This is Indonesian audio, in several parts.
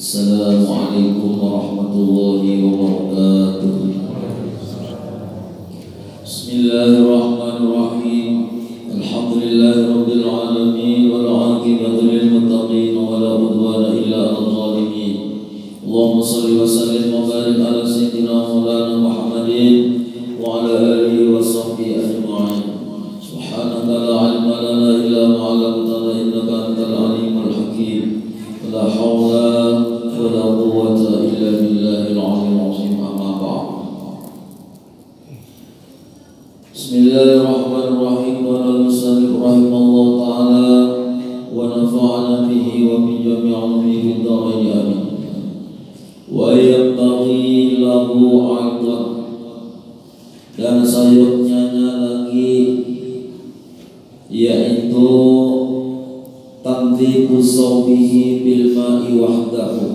Assalamualaikum warahmatullahi wabarakatuh. Bismillahirrahmanirrahim. Alhamdulillahirabbil alamin wal 'aqibatu lil muttaqin wa la udwana illa 'alal zalimin. Allahumma shalli wa sallim wa barik ala sayyidina Maulana Muhammadin wa ala alihi wa sahbihi ajma'in. Subhanaka la 'ilma lana illa ma 'allamtana innaka antal alimul hakim. La haula wa la quwwata illa billahil 'aliyyil 'azim. Amma ba'd. Bismillahirrahmanirrahim. Wa al-musannif rahimallahu ta'ala wa nafa'ana bihi wa bi jami'i 'ulumi fid dharain amin. Wa yabtaghi lahu 'aidan, dan sayurnya lagi yaitu tanzihu sawbihi bil ma'i wahdahu,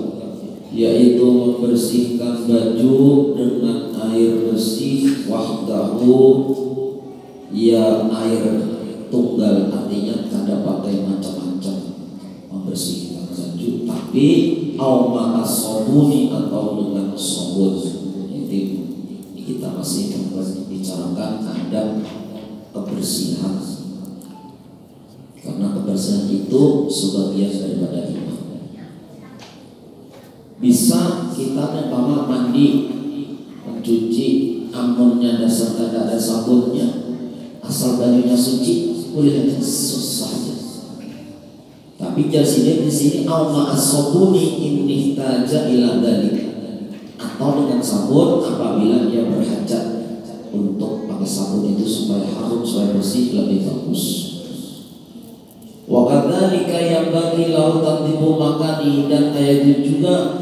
yaitu membersihkan baju dengan air bersih. Wahdahu ya air tunggal, artinya kada pakai macam-macam membersihkan baju, tapi au ma'as sabuni, atau dengan sabun. Jadi kita masih membicarakan adab kebersihan, karena kebersihan itu sebagian daripada iman. Bisa kita umpama mandi, mencuci, amunnya dasar tidak ada sabunnya, asal bajunya suci, boleh aja, susah aja. Tapi jadi di sini au ma'as sabuni in ihtaja ila dzalik, atau dengan sabun apabila dia berhajat untuk pakai sabun itu supaya harum, supaya bersih, lebih bagus. Wa kadzalika yanbaghi lahu tanzihu makani, dan kayak itu juga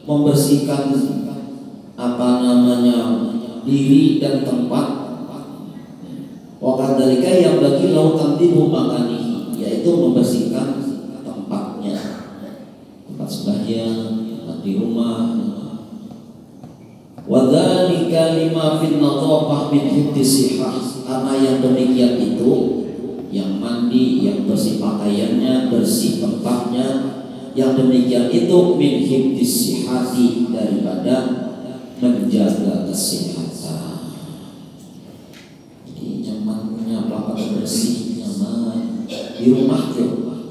membersihkan diri dan tempat. Wa kadzalika yanbaghi lahu tanzihu makani, yaitu membersihkan tempatnya, tempat sembahyang, di rumah. Wa dzalika lima fin nadhafah min hifdzi sihah, karena yang demikian itu, yang mandi, yang bersih pakaiannya, bersih tempatnya, yang demikian itu min hifdzi sihhati, daripada menjaga kesehatan. Jadi nyamannya apa bersih, nyaman di rumah tuh.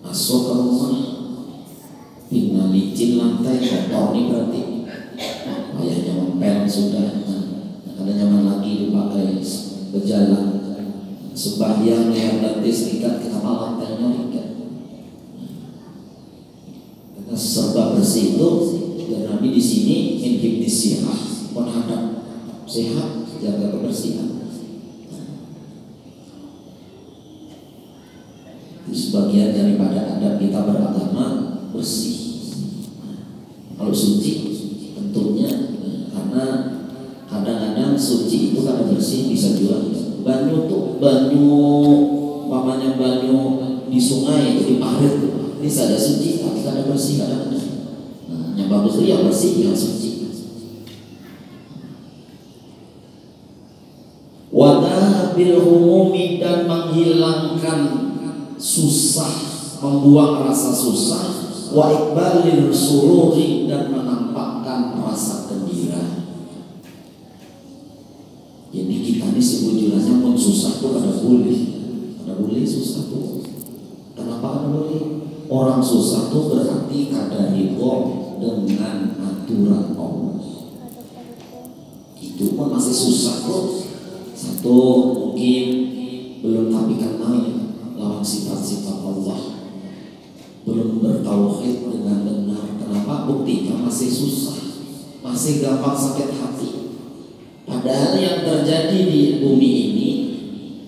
Masuk ke rumah tinggal licin lantai, kotor nih berarti ayahnya mempel sudah, ada nyaman lagi dipakai berjalan. Sembahyang yang nanti serikat ke kepala lantainya ikat. Karena serba bersih itu, dan Nabi di sini min hifdzi sihah, menghadap sehat, jaga kebersihan. Itu sebagian daripada adab kita beragama, bersih. Kalau suci tentunya, karena kadang-kadang suci itu kada bersih bisa juga. Banyu tuh, mamanya banyu di sungai itu, di parit tuh, ini ada suci, tapi ada bersih, ada. Nah, yang bagus itu yang bersih, yang suci. Wadah bil humumi, dan menghilangkan susah, membuang rasa susah. Wa iqbalil sururi, dan menampakkan rasa gembira. Jadi kita ini sebujurnya pun susah tuh kada boleh susah tuh. Kenapa kada boleh? Orang susah tuh berarti kada ridho dengan aturan Allah. Itu pun masih susah tuh. Satu, mungkin belum tapi kenal lawan sifat-sifat Allah, belum bertauhid dengan benar. Kenapa? Buktinya masih susah, masih gampang sakit hati. Padahal yang terjadi di bumi ini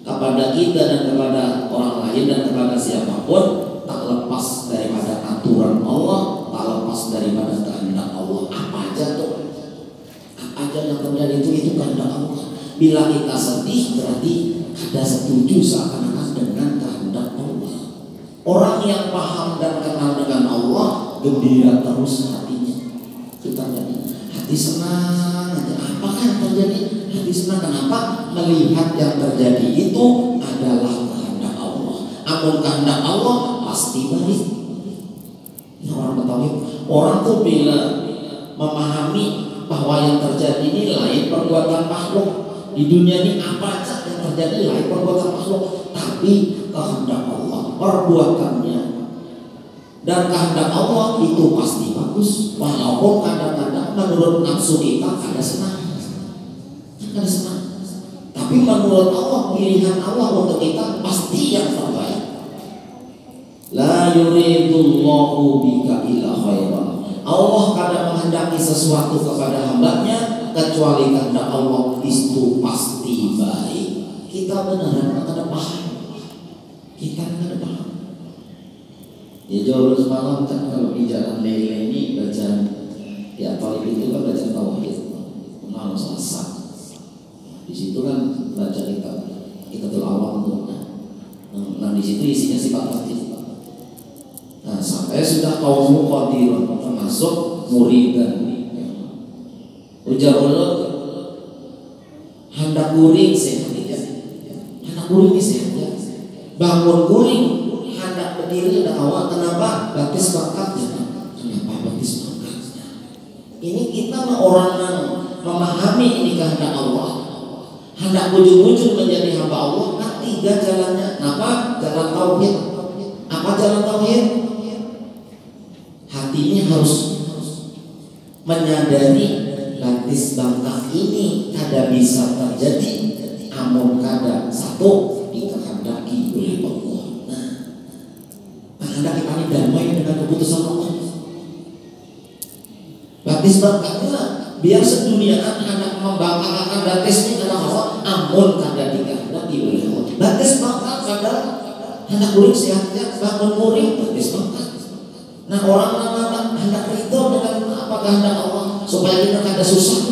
kepada kita dan kepada orang lain dan kepada siapapun tak lepas daripada aturan Allah, tak lepas daripada kehendak Allah. Apa aja tuh, apa aja yang terjadi itu kehendak Allah. Bila kita sedih berarti ada setuju seakan-akan dengan kehendak Allah. Orang yang paham dan kenal dengan Allah gembira terus hatinya. Kita jadi hati senang aja. Apakah yang terjadi? Hati senang. Kenapa? Melihat yang terjadi itu adalah kehendak Allah. Amun kehendak Allah pasti baik. Orang Betawi, orang tuh bila memahami bahwa yang terjadi ini lain perbuatan makhluk. Di dunia ini apa aja yang terjadi lain perbuatan makhluk, tapi kehendak Allah perbuatannya dan kehendak Allah itu pasti bagus. Walaupun kadang-kadang menurut nafsu kita ada senang, tapi menurut Allah pilihan Allah untuk kita pasti yang terbaik. La yuridullahu bika illa khairan. Allah kadang menghendaki sesuatu kepada hambanya kecuali kehendak Allah itu pasti baik. Kita benar-benar ada paham. Kita ada paham. Ya jauh semalam kan kalau di jalan Lele ini baca di Atolib itu kan baca tauhid, malam Selasa. Di situ kan baca kita awam tuh. Nah di situ isinya sifat hati. Nah, sampai sudah kaum qadirun termasuk muridan. Ujar Allah hendak guring sehat ya. Hendak guring sehat ya. Bangun guring hendak berdiri ada awak. Kenapa? Baptis bakatnya. Kenapa baptis bakatnya? Ini kita orang yang memahami ini kehendak Allah. Hendak wujud-wujud menjadi hamba Allah. Kan tiga jalannya. Apa? Jalan tauhid. Apa jalan tauhid? Hati ini harus menyadari baptis bangkah ini kada bisa terjadi amun kada satu dikehendaki oleh Allah. Nah, kehendak kita ini damai dengan keputusan Allah. Baptis bangkahnya biar seduniaan anak membangkangkan baptis ini adalah Allah, amun kada dikehendaki oleh Allah. Baptis bangkah kada hendak kuring sehatnya bangun kuring baptis bangkah. Nah orang hendak ridho dengan apa kehendak Allah supaya kita kada susah.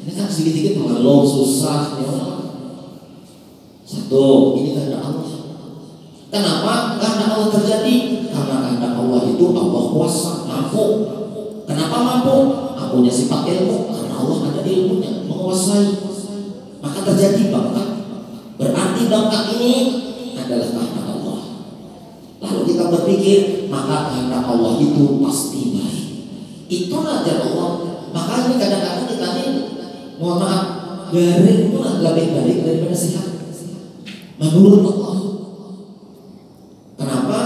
Ini kan sedikit-sedikit mengeluh susah ya. Satu, ini kehendak Allah. Kenapa kehendak Allah terjadi? Karena kehendak Allah itu Allah kuasa, mampu. Kenapa mampu? Mampunya sifat ilmu. Karena Allah ada ilmunya, menguasai. Maka terjadi bangkak. Berarti bangkak ini adalah kehendak Allah. Lalu kita berpikir, maka kehendak Allah itu pasti baik. Itulah jalan Allah. Makanya kadang-kadang kita ini, mohon maaf, garing itu lebih baik daripada sehat. Menurut Allah. Kenapa?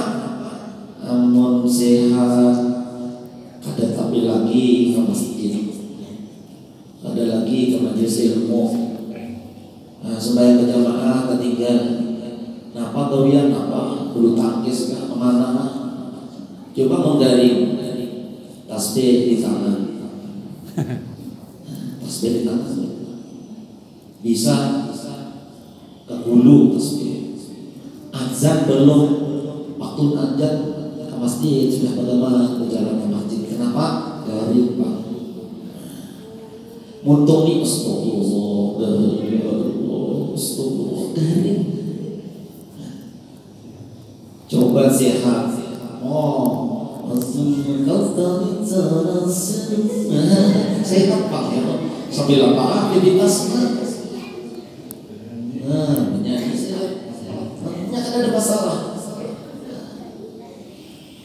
Amun sehat, kada tapi lagi ke masjid, ada lagi ke majelis ilmu. Nah, sembahyang berjamaah ketiga. Napa gawian napa bulu tangkis kemana? Coba menggaring tasbih di tangan. Tasbih di tangan. Bisa ke hulu tasbih. Azan belum, waktu azan ke masjid sudah bagaimana berjalan ke masjid. Kenapa? Garing Pak. Muntuni astagfirullah, garing. Coba sehat. Sehat Pak ya. Sambil apa aktivitasnya? Menyanyi sehat. Ternyata ada masalah.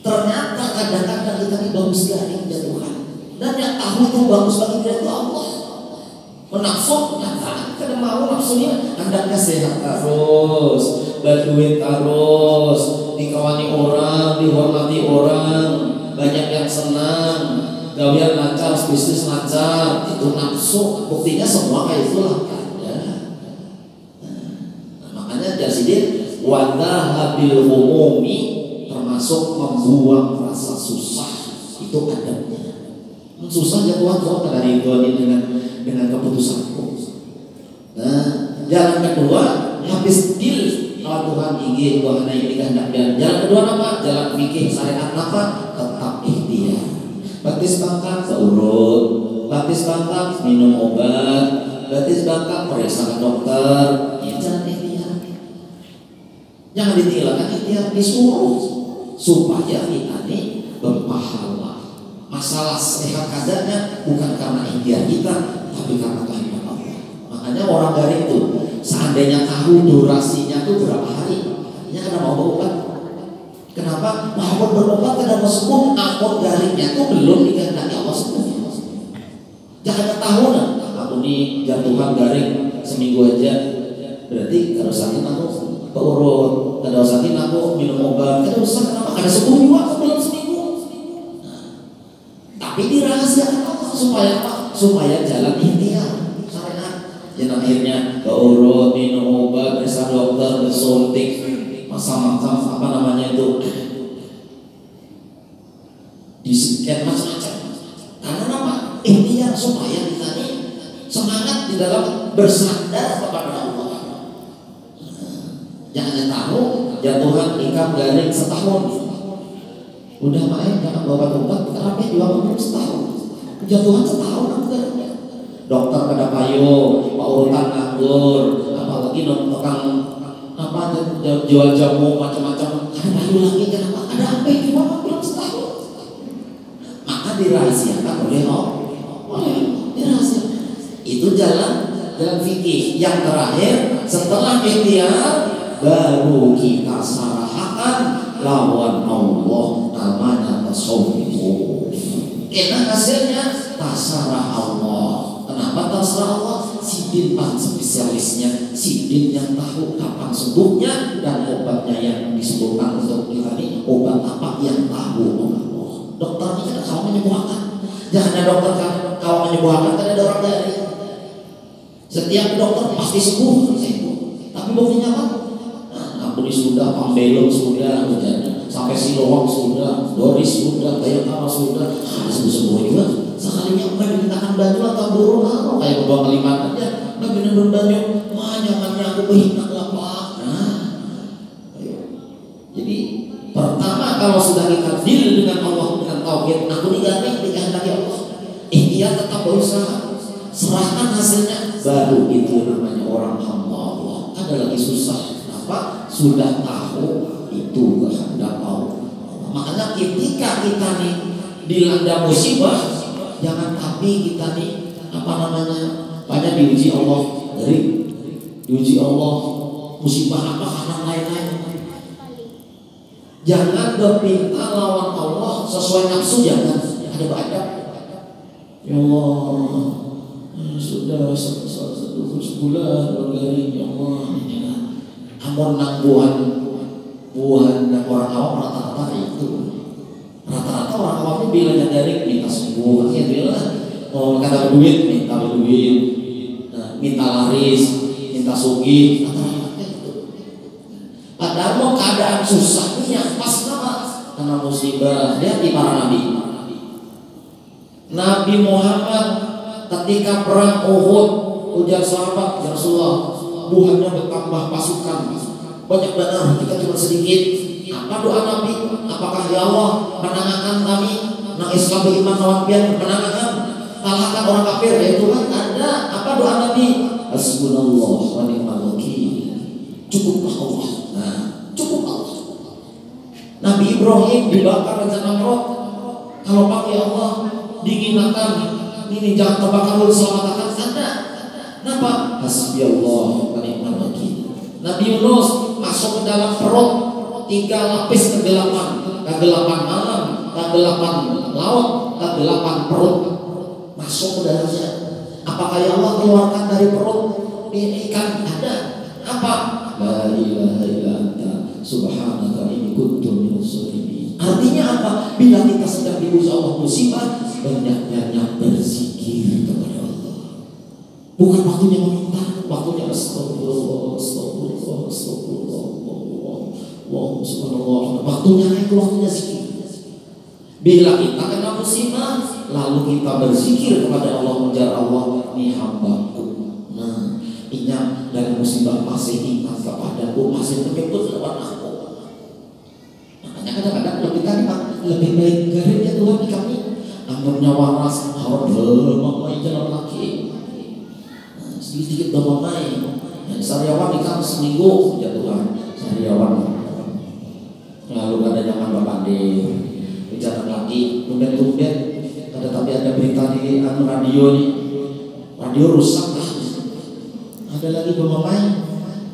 Ternyata kadang-kadang kita ini bagus garing dari Tuhan. Dan yang tahu itu bagus bagi dia itu Allah. Menafsu, kada mau nafsunya. Hendaknya sehat terus, berduit terus, dikawani orang, dihormati orang, banyak yang senang, gawian lancar, bisnis lancar, itu nafsu. Buktinya semua kayak itulah ada. Nah, makanya dari sini wadhahabil umumi termasuk membuang rasa susah itu adabnya. Susah ya Tuhan dari Tuhan dengan keputusanku. Nah, jalan kedua habis deal kalau Tuhan ingin Tuhan ini kehendak dan jalan kedua apa? Jalan fikih syariat apa? Tetap ikhtiar. Baptis bangkat seurut, baptis bangkat minum obat, berarti sedangkan periksa ke dokter, ya jangan ikhtiar. Jangan ditilakan ikhtiar, disuruh supaya kita ini berpahala. Masalah sehat kadarnya bukan karena ikhtiar kita, tapi karena kehendak Allah. Makanya orang garing itu seandainya tahu durasinya itu berapa hari, ya karena mau berobat. Kenapa? Mau berobat karena mau sembuh, ampun garingnya itu belum dikehendaki Allah sembuh. Jangan tahu aku nih jatuhan garing seminggu aja, berarti kalau sakit aku keurut, kalau sakit aku minum obat, kalau usah kenapa? Karena sembuh juga aku belum seminggu. Tapi dirahasiakan Allah supaya apa? Supaya jalan ikhtiar syariat. Dan akhirnya keurut, minum obat, periksa dokter, disuntik, macam-macam apa namanya itu, disekian macam-macam. Karena apa? Ikhtiar supaya kita ini semangat di dalam bersandar kepada Allah. Jangan tahu jatuhan ikam garing setahun, udah main jangan bawa obat terapi juga belum setahun, kejatuhan setahun garingnya. Dokter pada payu, paurutan nganggur, apalagi tukang apa jual jamu macam-macam, ada payu lagi kenapa? Ada apa juga belum setahun. Maka dirahasiakan oleh Allah. Dirahasiakan. Itu jalan fikih. Yang terakhir setelah ikhtiar baru kita sarahakan lawan Allah, namanya tasawuf. Karena hasilnya tasarah Allah. Kenapa tasarah Allah? Sidin spesialisnya, sidin yang tahu kapan sembuhnya dan obatnya yang disebutkan untuk kita ini obat apa yang tahu Allah. Dokter ini kan kawan menyembuhkan. Jangan ada dokter kawan menyembuhkan, kan ada orang dari. Setiap dokter pasti sembuh, tapi buktinya apa? Aku sudah, pambelum sudah, sampai Siloam sudah, Doris sudah, Bayangkara sudah, sembuh juga. Sekalinya enggak dimintakan baju atau burung, kayak bawa Kalimantan aja, enggak bener-bener baju, jangannya aku berhina lah Pak. Ayo. Jadi pertama kalau sudah kita deal dengan Allah dengan tauhid, aku diganti dikehendaki Allah, ikhtiar tetap berusaha, serahkan hasilnya, baru itu namanya orang hamba Allah. Ada lagi susah. Sudah tahu itu kehendak Allah. Makanya ketika kita nih dilanda musibah, jangan tapi kita nih banyak diuji Allah, diuji Allah musibah apa karena lain-lain. Jangan berpinta lawan Allah sesuai nafsu, jangan ada badak. Ya Allah, sudah satu sebulan bergaring ya Allah. Amun nang buah orang awam rata-rata itu. Rata-rata orang awam itu bilangnya dari minta sembuh, ya bilang kata duit, minta laris, minta sugih, rata-rata itu. Padahal mau keadaan susah ini yang pas karena musibah. Lihat di para nabi. Nabi Muhammad ketika perang Uhud, ujar sahabat, ya Rasulullah, buahnya bertambah pasukan, banyak benar kita cuma sedikit. Apa doa Nabi? Apakah ya Allah menangakan kami nang Islam beriman lawan pian menangakan kalahkan orang kafir? Ya Tuhan ada. Apa doa Nabi? Hasbunallah wa ni'mal wakil. Cukuplah Allah. Nah, cukup Allah. Nabi Ibrahim dibakar Raja Namrud. Kalau pakai Allah digunakan ini jangan terbakar dulu selamatkan Anda. Kenapa? Hasbiyallah wa ni'mal wakil. Nabi Yunus masuk ke dalam perut 3 lapis kegelapan malam, kegelapan laut, kegelapan perut, masuk ke dalamnya. Apakah ya Allah keluarkan dari perut ikan? Ada. Apa? La ilaha illa anta subhanaka inni kuntu minaz zalimin. Artinya apa? Bila kita sedang diuji Allah musibah, banyak-banyak berzikir kepada Allah. Bukan waktunya meminta, waktunya astagfirullah, astagfirullah, astagfirullah, Allahumma subhanallah. Waktunya itu waktunya zikir. Bila kita kena musibah, lalu kita berzikir kepada Allah, menjar Allah, ini hambaku. Nah, ingat dari musibah masih ingat kepadaku, masih menyebut lewat aku. Makanya kadang-kadang kita lebih baik garingnya Tuhan di kami. Amunnya waras, harus lemah jalan lagi. sedikit bermain. Sariawan nikah seminggu jatuhan sariawan. Lalu ada zaman bapak di bicara lagi, tumben tapi ada berita di radio nih, radio rusak lah. Ada lagi bermain.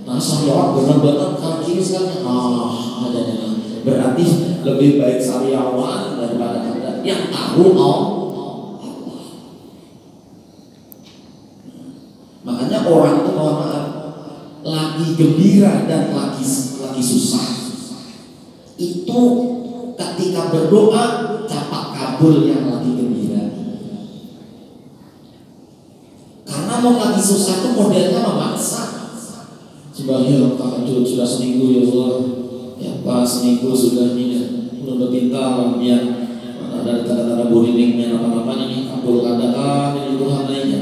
Nah sariawan benar-benar kanan kiri sekali. Adanya. Berarti lebih baik sariawan daripada Anda yang tahu Makanya orang itu mohon maaf, lagi gembira dan lagi susah, itu ketika berdoa cepat kabul yang lagi gembira. Karena mau lagi susah itu modelnya memaksa. Sebagai tahajud sudah seminggu ya Allah, ya Pak seminggu sudah ini udah pintar biar ada tanda-tanda burining apa-apa ini kabulkan doa ini Tuhan lainnya.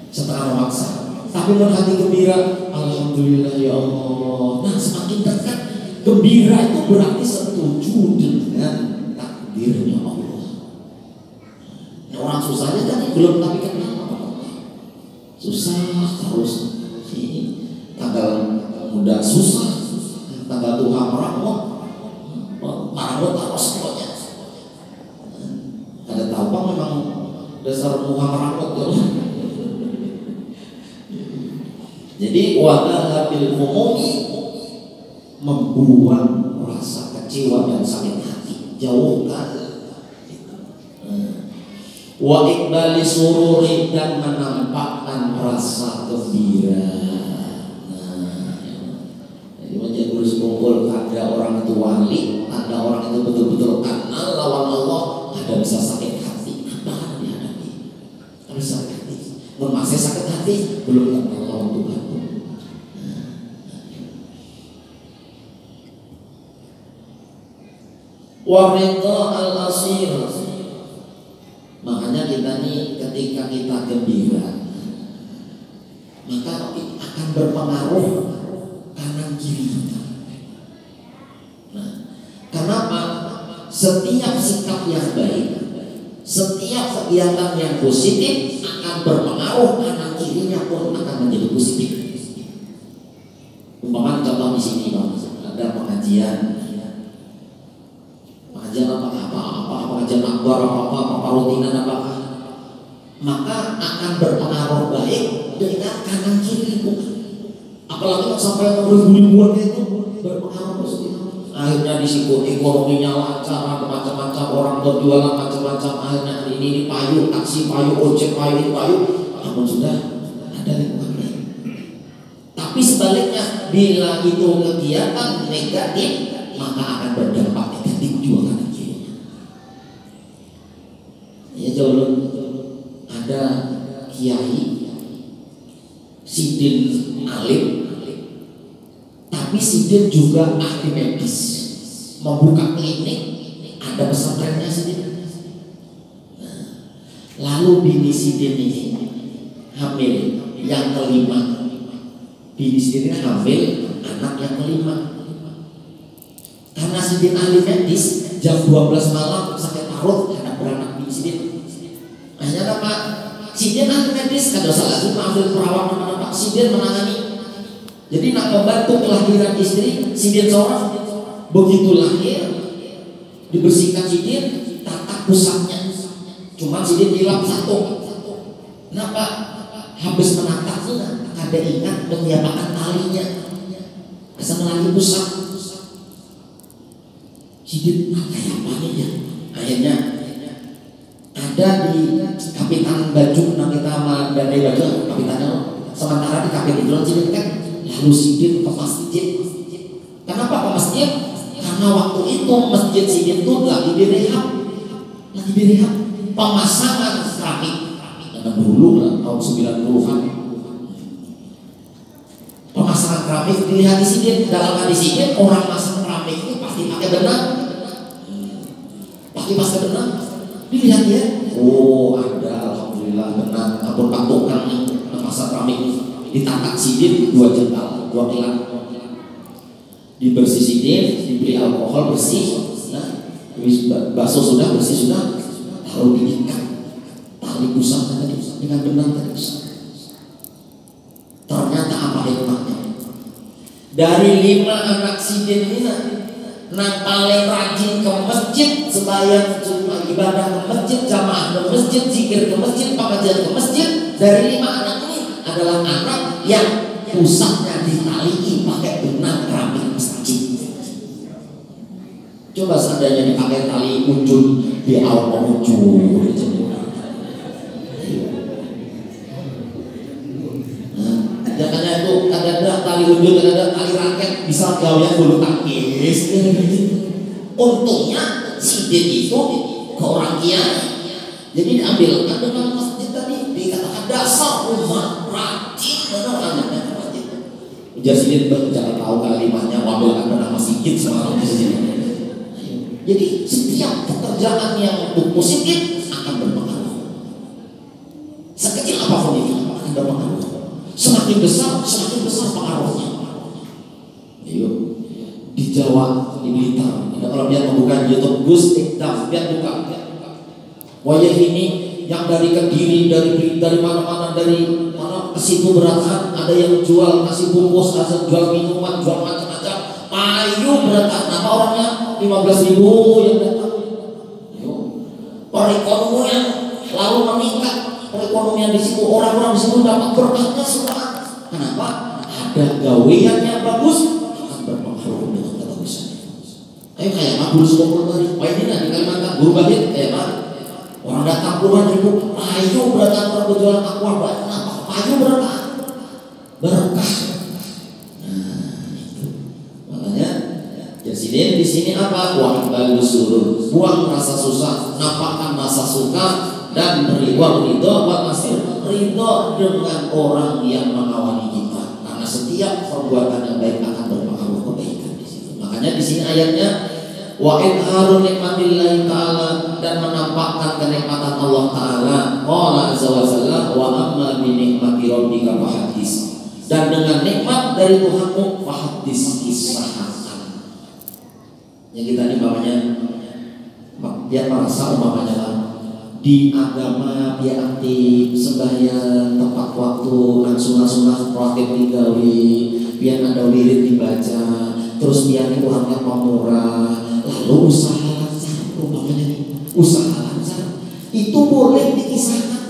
Setengah memaksa, tapi dengan hati gembira, alhamdulillah ya Allah. Nah semakin dekat gembira itu berarti setuju dengan takdirnya Allah. Nah, orang susahnya tadi belum tapi kenal apa-apa, susah terus ini tanggal muda susah, tanggal Tuhan merahmat terus pokoknya. Ada tahu bang memang dasar Tuhan merahmat ya. Jadi wadhabil umumi membuang rasa kecewa dan sakit hati, jauhkan. Wa iqbali sururi dan menampakkan rasa gembira. Jadi menjadi kumpul ada orang itu wali, ada orang itu betul-betul kenal lawan Allah, ada bisa sakit hati, apa yang dihadapi? Harus sakit hati. Masih sakit hati belum kenal lawan Tuhan. Waridha al-asir. Makanya kita nih ketika kita gembira, maka akan berpengaruh kanan kiri kita. Nah, kenapa? Setiap sikap yang baik, setiap kegiatan yang positif akan berpengaruh kanan kirinya pun akan menjadi positif. Umpama contoh di sini Bang, ada pengajian apa pengajian akbar apa rutinan apakah, maka akan berpengaruh baik dengan kanan kiri. Apalagi sampai ribuan itu berpengaruh positif. Akhirnya di situ ekonominya lancar, macam-macam orang berjualan macam-macam. Akhirnya ini payu, taksi payu, ojek payu, ini payu. Namun sudah ada lingkungan lain. Tapi sebaliknya, bila itu kegiatan negatif, maka akan berdampak negatif juga kanan kirinya. Ya jauh ada kiai sidin alim, tapi sidin juga ahli medis, membuka klinik, ada pesantrennya sidin. Nah, lalu bini sidin ini hamil yang kelima, bini sidin ini hamil anak yang kelima. Karena sidin ahli medis, jam 12 malam sakit parut anak beranak bini sidin. Akhirnya apa? Sidin ahli medis kada usah lagi mengambil perawat mana-mana, sidin menangani. Jadi nak membantu kelahiran istri, sidin seorang begitu lahir dibersihkan sidin, tata pusatnya. Cuma sidin hilang satu. Kenapa? Habis menata kada ingat menyiapkan talinya. Bisa melalui pusat. Sidin kayak apa nih ya? Akhirnya ada di kapitan baju, nah kita sama bandai baju kapitannya. Sementara di kapitan itu sidin kan. Lalu sidin ke masjid. Kenapa ke masjid? Karena waktu itu masjid sidin itu lagi direhab. Pemasangan keramik. Karena dulu lah tahun 90-an. Pemasangan keramik dilihat di sidin. Dalam hadis sidin orang masang keramik itu pasti pakai benang. Pakai masker benang. Dilihat ya. Oh ada, alhamdulillah benang. Ampun pak tukang nih masang keramik. Ditangkap sidin 2 jengkal, 2 kelang, dibersih sidin, diberi alkohol bersih. Nah, bakso sudah bersih sudah, taruh diikat tali pusat tadi dengan benang tadi. Dari 5 anak Sidin ini nang paling rajin ke masjid, sembahyang cuma ibadah ke masjid, jamaah ke masjid, zikir ke masjid, pengajian ke masjid. Dari 5 anak ini adalah anak yang pusatnya ditali pakai benang keramik masjid. Coba seandainya dipakai tali ujung di awal ujung. Jangan itu kadang-kadang tali ujung, kadang-kadang tali raket, bisa gawean bulu tangkis. Untungnya Sidin itu ke orang kiai, jadi diambilkan dengan masjid tadi, dikatakan dasar umat rajin benar anaknya masjid. Ujar Sidin jangan tahu kalimatnya, wambilkan nama sikit sama orang Sidin. Jadi setiap pekerjaan yang positif akan berpengaruh. Sekecil apapun itu akan berpengaruh. Semakin besar pengaruhnya. Ayo, di Jawa, di Blitar, ada orang yang membuka YouTube Gus Ikdam, dia buka. Wayah ini yang dari Kediri, dari mana-mana, dari mana ke situ beratan, ada yang jual nasi bungkus, ada jual minuman, jual macam-macam. Ayo beratan, apa orangnya 15.000 yang datang. Ayo, perekonomian lalu meningkat. Perekonomian di situ, orang-orang di situ dapat berkahnya semua. Kenapa? Ada gawean yang bagus akan berpengaruh dengan kebagusan. Ayo kayak Mak Guru Sukomul tadi, wah ini di Kalimantan Guru Bahit kayak Mak. Orang datang puluhan ribu, ayo berkah orang berjualan aqua, kenapa? Ayo berkah. Nah, itu. Makanya Sidin di sini apa? Buang bagus suruh, buang rasa susah, nampakkan rasa suka. Dan ridho ridho dengan orang yang mengawani kita, karena setiap perbuatan yang baik akan berpengaruh kebaikan di situ. Makanya di sini ayatnya wa idharu nikmatillahi ta'ala, dan menampakkan kenikmatan Allah Ta'ala. Qala azza wa jalla wa amma bi nikmati rabbika fahaddits, dan dengan nikmat dari Tuhanmu fahaddits, kisahkan. Yang kita ini umpamanya dia merasa umpamanya di agama dia aktif, sembahyang tepat waktu, sunah-sunah rawatib digawe, biar ada wirid dibaca, terus biar orangnya pemurah, lalu usaha lancar, usaha lancar itu boleh dikisahkan.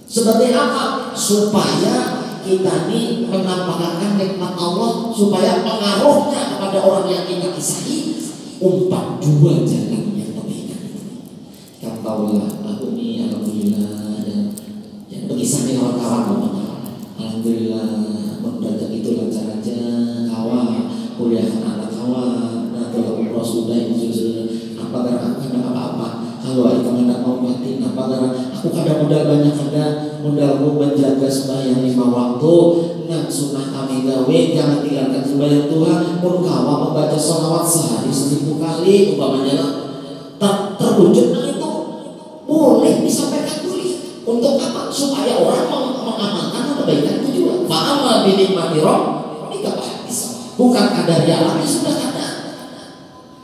Sebagai apa? Supaya kita ini menampakkan nikmat Allah, supaya pengaruhnya kepada orang yang kita kisahi. 4 jalan yang kebaikan. Kamu tahulah, aku ini alhamdulillah ya berkisah dengan kawan-kawan. Alhamdulillah mendadak itu lancar aja, kawan kuliah anak kawan, nah kalau umroh sudah apa gara apa kalau itu nggak mau mati, apa gara aku kadang modal banyak, ada modalku menjaga sembahyang 5 waktu, nah sunnah kami gawe, jangan tinggalkan sembahyang Tuhan, pun kawan membaca sholawat sehari 1000 kali, umpamanya terwujud itu boleh disampaikan dulu. Untuk apa? Supaya orang mengamalkan kebaikan itu juga. Fa'ama binikmati rabbika fahaddits. Bukan kadar ria lagi, sudah ada.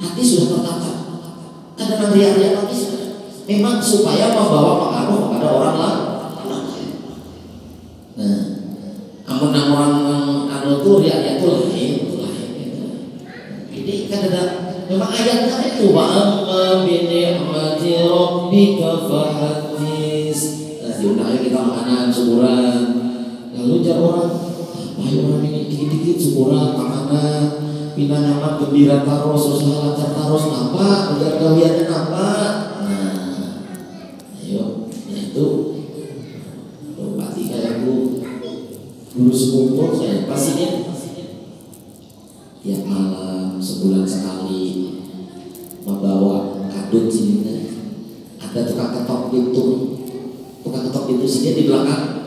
Hati sudah tertata. Kadar ria lagi sudah. Memang supaya membawa pengaruh kepada orang lain. Nah, amun orang itu ria itu lain. Jadi kadang memang ayatnya itu wa'amma binikmati rabbika fahaddits. Nah, diundangnya kita makanan syukuran. Lalu jar orang, ayo orang ini dikit-dikit syukuran makanan, pina nyaman gembira terus, usaha lancar terus, napa? Udah gawiannya napa? Nah, ayo, nah itu berarti kayak guru sekumpul saya pastinya tiap malam sebulan sekali membawa kadut sini. Ada tukang ketok pintu sini di belakang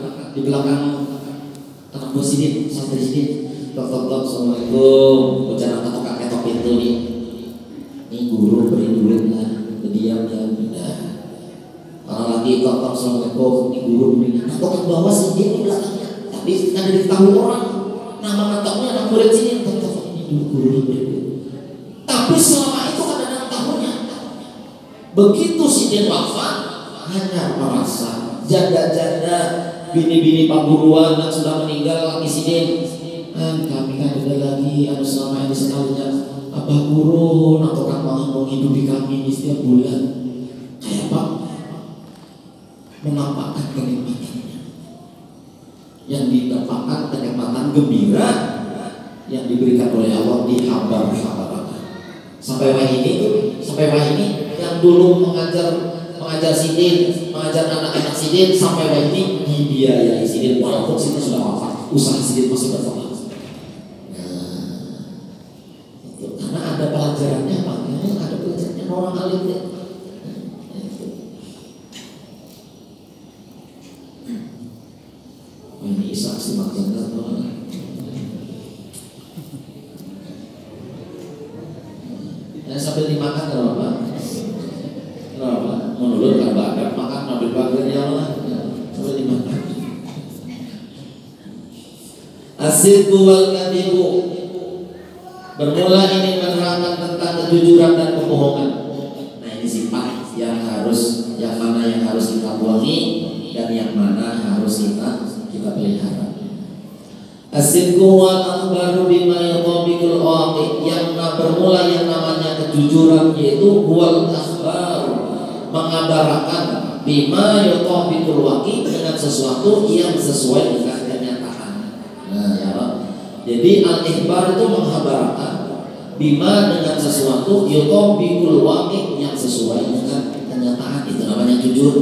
anak bos sini, santri sini. Tok, assalamualaikum. Bicara tukang ketok pintu nih. Ini guru beri duit lah, berdiam. Orang lagi tok, assalamualaikum. Ini guru beri. Nah, tukang bawah sini di belakangnya. Tapi ada diketahui orang. Nama ngetoknya anak murid sini. Guru beri. Tapi selama itu kan ada tahunnya. Begitu Sidin wafat, hanya merasa janda-janda bini-bini paguruan yang sudah meninggal lagi Sidin kami kan ada lagi anu selama ini sekalinya abah guru atau kan mau menghidupi kami di setiap bulan kayak apa menampakkan kenikmatannya yang didapatkan kenikmatan gembira yang diberikan oleh Allah di habar-habar sampai wah ini yang dulu mengajar sidin, mengajar anak-anak sidin sampai wah ini dibiayai sidin walaupun sidin sudah wafat, usaha sidin masih berkembang. Karena ada pelajarannya, ada pelajarannya orang alim ya. Ini Ishak simak jangan sambil dimakan kenapa? Menurut kan badan makan nabi bagian ya Allah sambil dimakan. Asidku wal kadibu bermula ini menerangkan tentang kejujuran dan kebohongan. Nah ini sifat yang mana yang harus kita buangi dan yang mana harus kita pelihara. Asidku wal akhbaru bima yatabiqul awaqi yang bermula yang namanya kejujuran yaitu wal akhbar mengabarkan bima yatabiqul waqi dengan sesuatu yang sesuai dengan kenyataan. Nah ya Allah. Jadi al-ikhbar itu menghabarkan bima dengan sesuatu yatabiqul waqi yang sesuai dengan kenyataan, itu namanya jujur.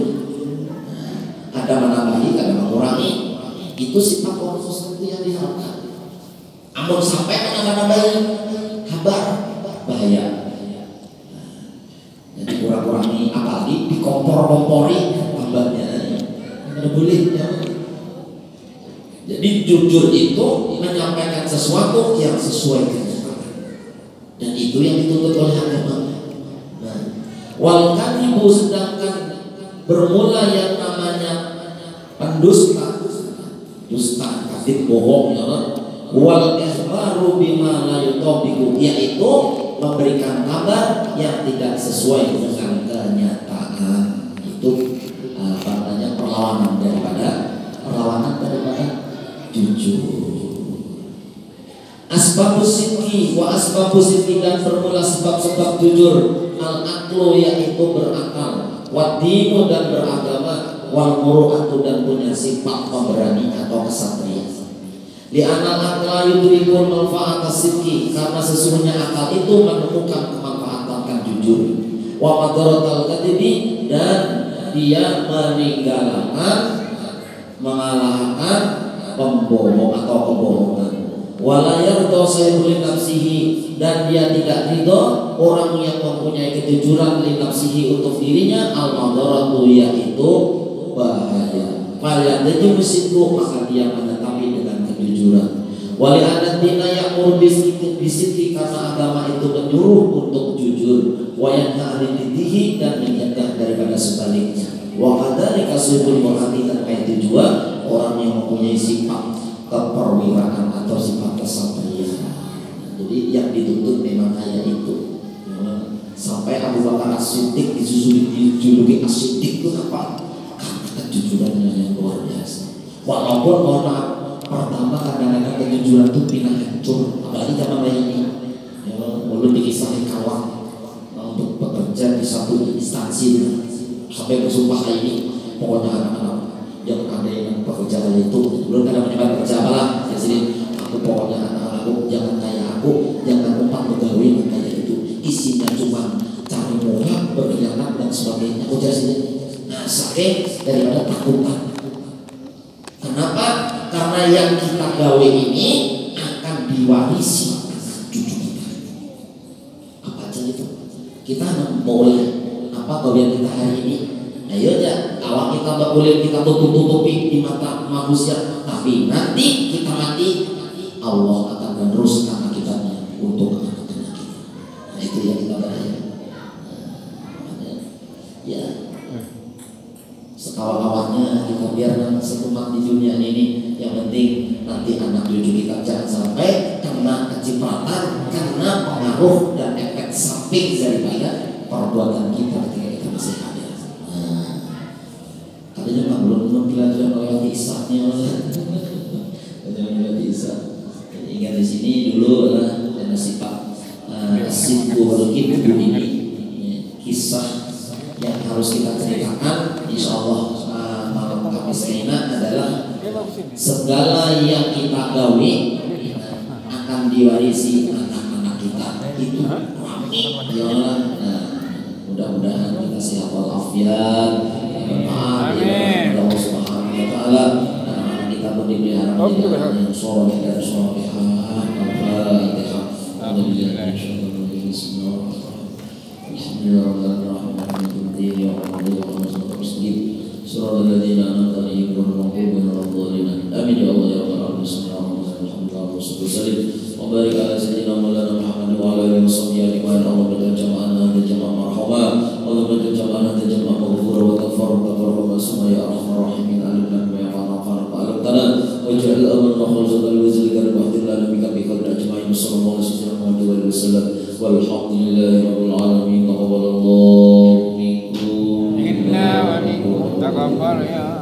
Ada menambahi, ada mengurangi. Itu sifat orang sesuatu yang diharapkan. Amun sampai menambah-nambahin kabar bahaya. Jadi kurang-kurangi apalagi dikompor-kompori tambahnya. Tidak boleh ya. Jadi jujur itu menyampaikan sesuatu yang sesuai kenyataan. Dan itu yang dituntut oleh agama. Nah, wal kadhibu sedangkan bermula yang namanya pendusta, dusta, kadhib, bohong ya Allah. Wal ikhbaru bima la yutabiqu yaitu memberikan kabar yang tidak sesuai dengan kenyataan. Itu apa namanya perlawanan daripada jujur. Asbabus sidqi wa asbabus sidqi dan bermula sebab-sebab jujur al-aqlu yaitu berakal, wa dinu dan beragama, wal muru'atu dan punya sifat pemberani atau kesatria. Li anal aqla yudrikul manfaat as-sidqi karena sesungguhnya akal itu menemukan kemanfaatan jujur. Wa madaratal kadhibi dan dia mengalahkan pembohong atau kebohongan. Wala yarda sayyidul nafsihi dan dia tidak ridho orang yang mempunyai kejujuran li nafsihi untuk dirinya al-madaratu yaitu bahaya. Falyadju bisidqu maka dia menetapi dengan kejujuran. Wali adatina ya'mur bisidqi karena agama itu menyuruh untuk jujur. Wa yanha 'anil bidhi dan mencegah daripada sebaliknya. Wa kadzalika sayyidul mu'min dan itu juga orang yang mempunyai sifat keperwiraan atau sifat kesatria. Jadi yang dituntut memang kayak itu. Sampai Abu Bakar As-Siddiq dijuluki As-Siddiq itu apa? Karena kejujurannya yang luar biasa. Walaupun orang pertama kadang-kadang kejujuran itu pindah hancur, apalagi zaman ini. Ya, mulut dikisahin kawan untuk bekerja di satu instansi sampai bersumpah ini pokoknya anak-anak jangan ada yang bekerja kayak itu, belum ada menyebar kerja apalah di sini. Aku pokoknya anak-anakku jangan kayak aku, jangan umpat pegawai kayak itu. Isinya cuma cari murah, berkhianat dan sebagainya. Aku jadi nah saking daripada takutan. Kenapa? Karena yang kita gawe ini akan diwarisi cucu kita. Apa aja itu? Kita boleh apa gawean kita hari ini? Ayo ya, awak kita tak boleh kita tutup-tutupi di mata manusia, tapi nanti kita mati Allah akan meneruskan akibatnya untuk anak-anak kita. Nah itu yang kita bahaya. Ya, sekawal-kawalnya kita biarkan sekumat di dunia ini. Yang penting nanti anak cucu kita jangan sampai kena kecipratan karena pengaruh dan efek samping daripada perbuatan kita ketika kita masih ada. Katanya Pak belum belajar melewati isahnya, melewati isah. pastinya adalah segala yang kita gawe akan diwarisi anak-anak kita. Itu ya Allah. Nah, mudah-mudahan kita sehat walafiat. Amin. Allah Subhanahu wa taala. Anak-anak kita pun dipelihara menjadi anak yang soleh dan solehah. Al-Fatihah. Amin ya Allah ya Rabbal alamin. وبارك على سيدنا مولانا محمد وعلى اله وصحبه اجمعين. اللهم اجعل جمعنا جمعا مرحوما، اللهم اجعل جمعنا جمعا مغفورا وتغفر وتغفر ثم يا ارحم الراحمين علمنا بما ينفعنا وعلمتنا واجعل امرنا خالصا لوجهك واهدنا لنا بك بقدر اجمعين. صلى الله عليه وسلم والحمد لله رب العالمين. تقبل الله منكم. إنا ومنكم تقبل يا